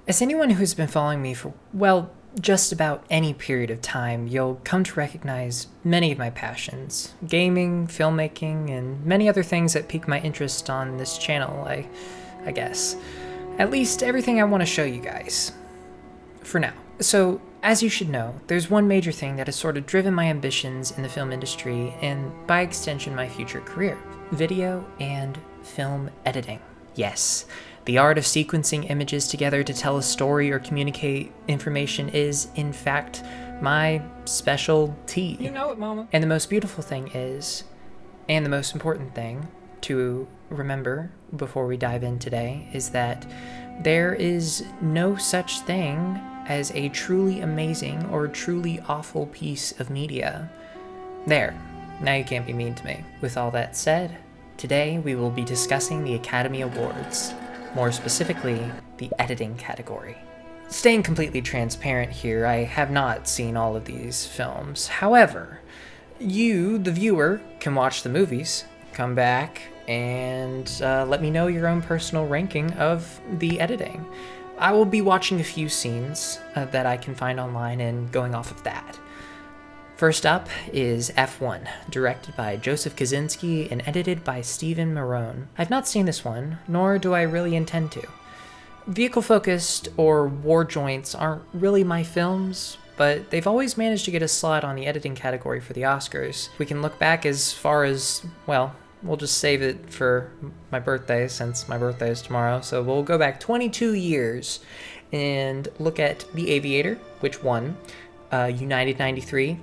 As anyone who's been following me for, well, just about any period of time, you'll come to recognize many of my passions gaming, filmmaking, and many other things that pique my interest on this channel, I guess. At least everything I want to show you guys. For now. So, as you should know, there's one major thing that has sort of driven my ambitions in the film industry, and by extension, my future career: video and film editing. Yes, the art of sequencing images together to tell a story or communicate information is, in fact, my specialty. You know it, Mama. And the most beautiful thing is, and the most important thing to remember before we dive in today, is that there is no such thing as a truly amazing or truly awful piece of media. There, now you can't be mean to me. With all that said, today we will be discussing the Academy Awards, more specifically, the editing category. Staying completely transparent here, I have not seen all of these films. However, you, the viewer, can watch the movies, come back, and let me know your own personal ranking of the editing. I will be watching a few scenes that I can find online and going off of that. First up is F1, directed by Joseph Kosinski and edited by Stephen Marone. I've not seen this one, nor do I really intend to. Vehicle-focused or war joints aren't really my films, but they've always managed to get a slot on the editing category for the Oscars. We can look back as far as, well, we'll just save it for my birthday, since my birthday is tomorrow. So we'll go back 22 years and look at The Aviator, which won, United 93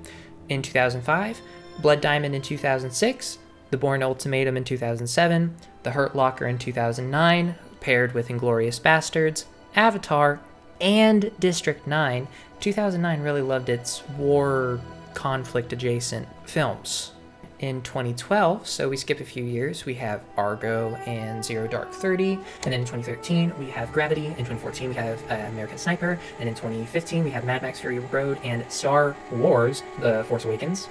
in 2005, Blood Diamond in 2006, The Bourne Ultimatum in 2007, The Hurt Locker in 2009, paired with Inglourious Basterds, Avatar, and District 9. 2009 really loved its war conflict-adjacent films. In 2012, so we skip a few years, we have Argo and Zero Dark 30, and then in 2013 we have Gravity, in 2014 we have American Sniper, and in 2015 we have Mad Max Fury Road and Star Wars: The Force Awakens.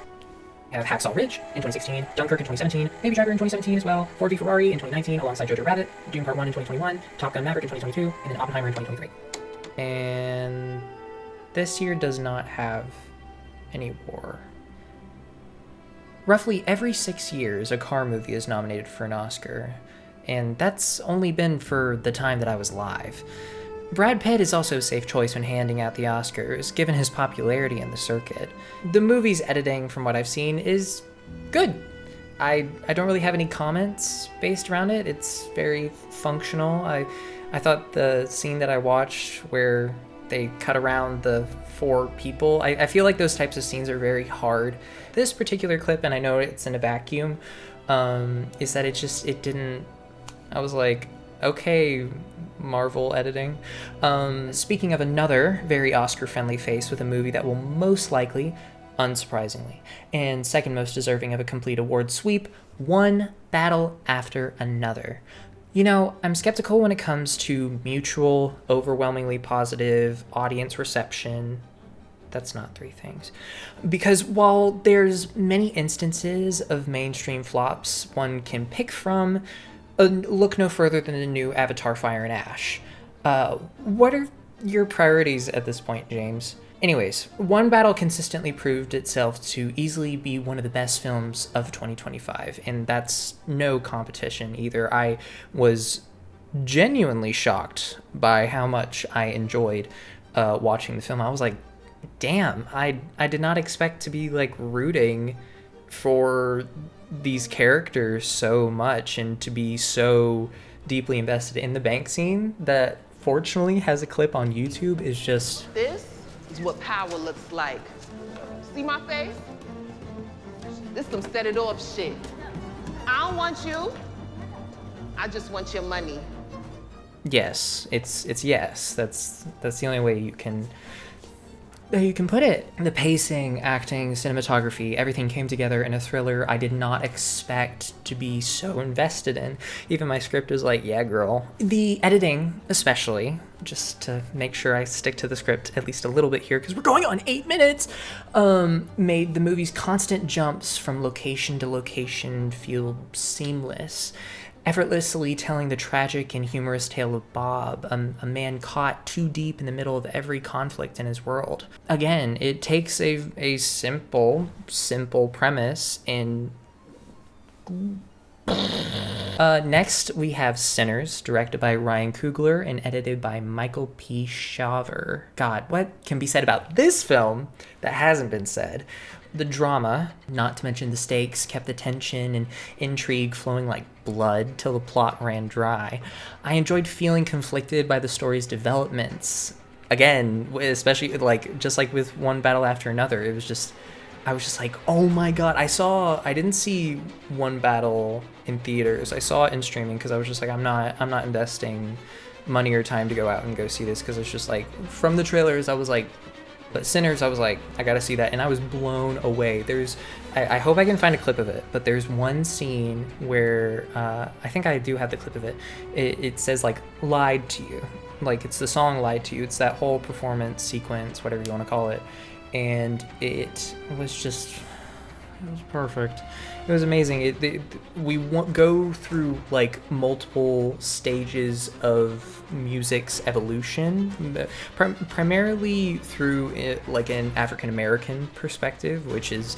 We have Hacksaw Ridge in 2016, Dunkirk in 2017, Baby Driver in 2017 as well, Ford v Ferrari in 2019 alongside Jojo Rabbit, Dune Part 1 in 2021, Top Gun Maverick in 2022, and then Oppenheimer in 2023. And this year does not have any war. Roughly every 6 years, a car movie is nominated for an Oscar, and that's only been for the time that I was alive. Brad Pitt is also a safe choice when handing out the Oscars, given his popularity in the circuit. The movie's editing, from what I've seen, is good. I don't really have any comments based around it. It's very functional. I thought the scene that I watched where they cut around the 4 people, I feel like those types of scenes are very hard. This particular clip, and I know it's in a vacuum, is that it didn't, I was like, okay, Marvel editing. Speaking of another very Oscar-friendly face with a movie that will most likely, unsurprisingly, and second most deserving of a complete award sweep, one battle after another. You know, I'm skeptical when it comes to mutual, overwhelmingly positive audience reception. That's not 3 things. Because while there's many instances of mainstream flops one can pick from, look no further than the new Avatar: Fire and Ash. What are your priorities at this point, James? Anyways, One Battle consistently proved itself to easily be one of the best films of 2025, and that's no competition either. I was genuinely shocked by how much I enjoyed watching the film. I was like, damn, I did not expect to be like rooting for these characters so much and to be so deeply invested in the bank scene that fortunately has a clip on YouTube. Is just, this is what power looks like. See my face? This some set it off shit. I don't want you. I just want your money. yes, it's yes. That's the only way you can put it. The pacing, acting, cinematography, everything came together in a thriller I did not expect to be so invested in. Even my script was like, yeah, girl. The editing, especially, just to make sure I stick to the script at least a little bit here, because we're going on 8 minutes, made the movie's constant jumps from location to location feel seamless. effortlessly telling the tragic and humorous tale of Bob, a man caught too deep in the middle of every conflict in his world. Again, it takes a simple premise and... Next, we have Sinners, directed by Ryan Coogler and edited by Michael P. Shaver. God, what can be said about this film that hasn't been said? The drama, not to mention the stakes, kept the tension and intrigue flowing like blood till the plot ran dry. I enjoyed feeling conflicted by the story's developments. Again, especially just like with One Battle After Another, I was just like, oh my god. I didn't see One Battle in theaters. I saw it in streaming because I was just like, I'm not investing money or time to go out and go see this, because it's just like, from the trailers, I was like, but Sinners, I was like, I gotta see that, and I was blown away. I hope I can find a clip of it, but there's one scene where, I think I do have the clip of it. It says, like, lied to you. Like, it's the song Lied to You. It's that whole performance sequence, whatever you want to call it. And it was perfect. It was amazing. We go through like multiple stages of music's evolution, primarily through like an African American perspective, which is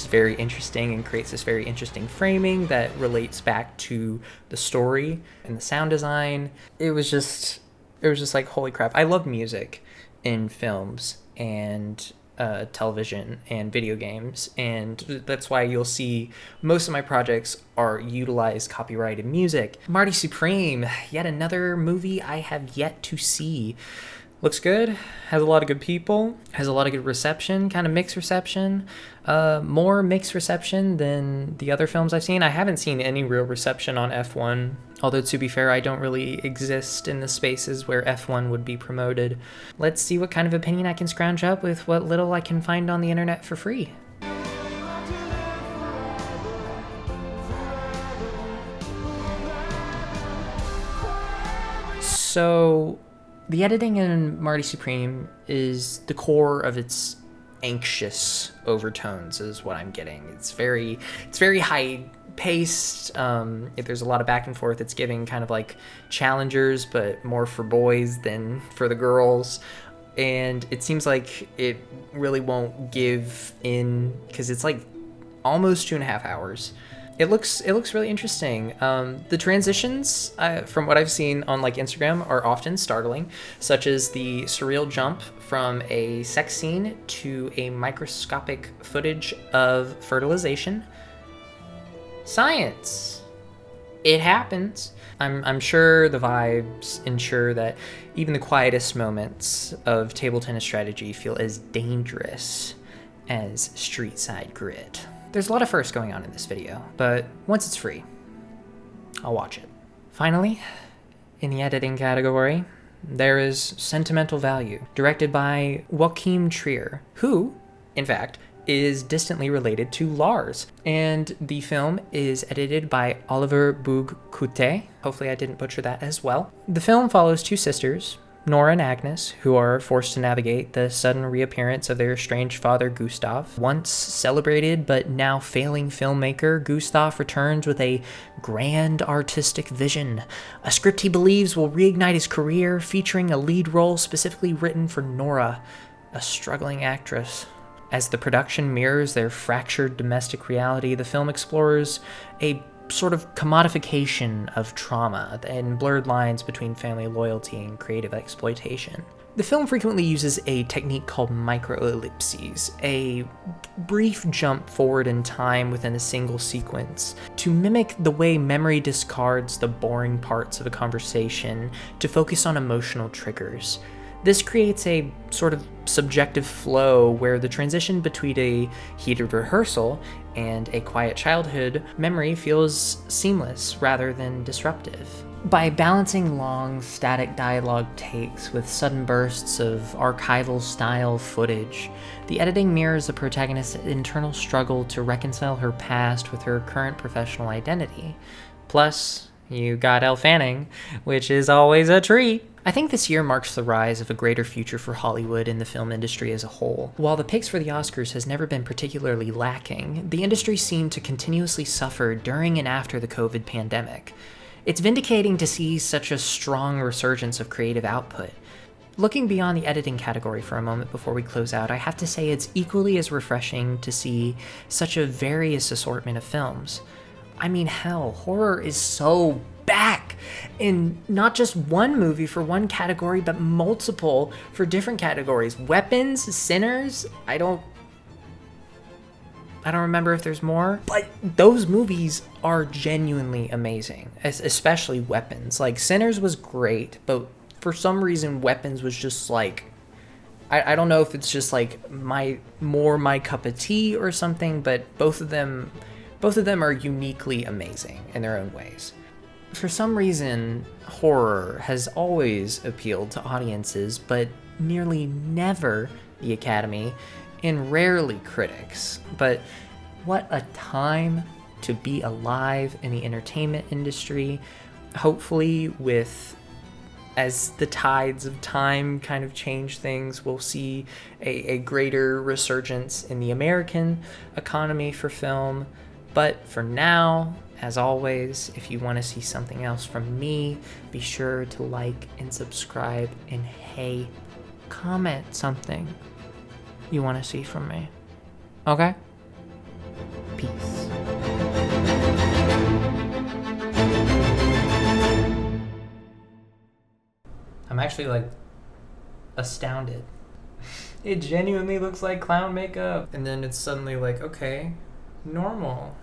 very interesting and creates this very interesting framing that relates back to the story and the sound design. It was just like, holy crap! I love music in films and television and video games, and that's why you'll see most of my projects are utilize copyrighted music. Marty Supreme, yet another movie I have yet to see. Looks good, has a lot of good people, has a lot of good reception, kind of mixed reception, more mixed reception than the other films I've seen. I haven't seen any real reception on F1, although to be fair, I don't really exist in the spaces where F1 would be promoted. Let's see what kind of opinion I can scrounge up with what little I can find on the internet for free. So, the editing in Marty Supreme is the core of its anxious overtones, is what I'm getting. It's very high paced. There's a lot of back and forth. It's giving kind of like Challengers, but more for boys than for the girls. And it seems like it really won't give in, because it's like almost 2.5 hours. It looks really interesting. The transitions, from what I've seen on like Instagram, are often startling, such as the surreal jump from a sex scene to a microscopic footage of fertilization. Science. It happens. I'm sure the vibes ensure that even the quietest moments of table tennis strategy feel as dangerous as street side grit. There's a lot of firsts going on in this video, but once it's free, I'll watch it. Finally, in the editing category, there is Sentimental Value, directed by Joachim Trier, who, in fact, is distantly related to Lars. And the film is edited by Oliver Boog-Couté. Hopefully I didn't butcher that as well. The film follows two sisters, Nora and Agnes, who are forced to navigate the sudden reappearance of their estranged father, Gustav. Once celebrated but now failing filmmaker, Gustav returns with a grand artistic vision, a script he believes will reignite his career, featuring a lead role specifically written for Nora, a struggling actress. As the production mirrors their fractured domestic reality, the film explores a sort of commodification of trauma and blurred lines between family loyalty and creative exploitation. The film frequently uses a technique called microellipses, a brief jump forward in time within a single sequence, to mimic the way memory discards the boring parts of a conversation to focus on emotional triggers. This creates a sort of subjective flow where the transition between a heated rehearsal and a quiet childhood memory feels seamless rather than disruptive. By balancing long, static dialogue takes with sudden bursts of archival-style footage, the editing mirrors the protagonist's internal struggle to reconcile her past with her current professional identity. Plus, you got Elle Fanning, which is always a treat. I think this year marks the rise of a greater future for Hollywood and the film industry as a whole. While the picks for the Oscars has never been particularly lacking, the industry seemed to continuously suffer during and after the COVID pandemic. It's vindicating to see such a strong resurgence of creative output. Looking beyond the editing category for a moment before we close out, I have to say it's equally as refreshing to see such a various assortment of films. I mean, hell, horror is so back in not just one movie for one category, but multiple for different categories. Weapons, Sinners, I don't remember if there's more, but those movies are genuinely amazing, especially Weapons. Like, Sinners was great, but for some reason, Weapons was just like, I don't know if it's just like my cup of tea or something, but both of them are uniquely amazing in their own ways. For some reason, horror has always appealed to audiences, but nearly never the Academy, and rarely critics. But what a time to be alive in the entertainment industry. Hopefully, as the tides of time kind of change things, we'll see a greater resurgence in the American economy for film. But for now, as always, if you want to see something else from me, be sure to like and subscribe, and hey, comment something you want to see from me. Okay? Peace. I'm actually like astounded. It genuinely looks like clown makeup. And then it's suddenly like, okay, normal.